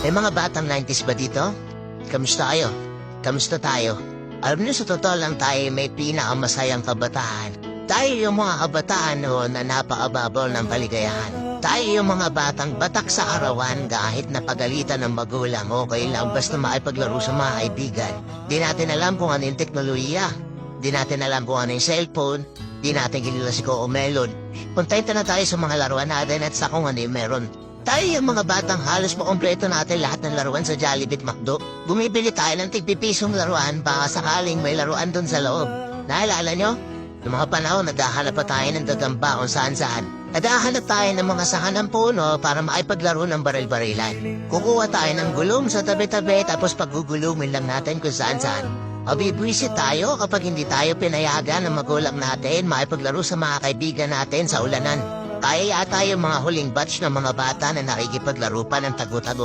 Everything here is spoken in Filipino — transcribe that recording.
May mga batang 90s ba dito? Kamusta kayo? Kamusta tayo? Alam niyo sa totoo lang tayo may pinakamasayang kabataan. Tayo yung mga kabataan noon na napakababaw ng kaligayahan. Tayo yung mga batang batak sa arawan kahit napagalitan ng magulang okay lang basta maipaglaro sa mga kaibigan. Di natin alam kung ano yung teknolohiya. Di natin alam kung ano yung cellphone. Di natin kilala si Coco Melon. Puntayin na tayo sa mga laruan natin at sa kung ano yung meron. Tayo yung mga batang halos makompleto natin lahat ng laruan sa Jollibee at McDo. Bumibili tayo ng tig-pipisong laruan baka sakaling may laruan dun sa loob. Naalala nyo? Noong mga panahon, naghahanap pa tayo ng gagamba kung saan-saan. Naghahanap tayo ng mga sahan ng puno para maipaglaro ng baril-barilan. Kukuha tayo ng gulong sa tabi-tabi tapos pagugulumin lang natin kung saan-saan. Mabibwisit tayo kapag hindi tayo pinayagan ng magulang natin maipaglaro sa mga kaibigan natin sa ulanan. Kaya yata yung mga huling batch ng mga bata na nakikipaglaro pa ng tagu-tagu.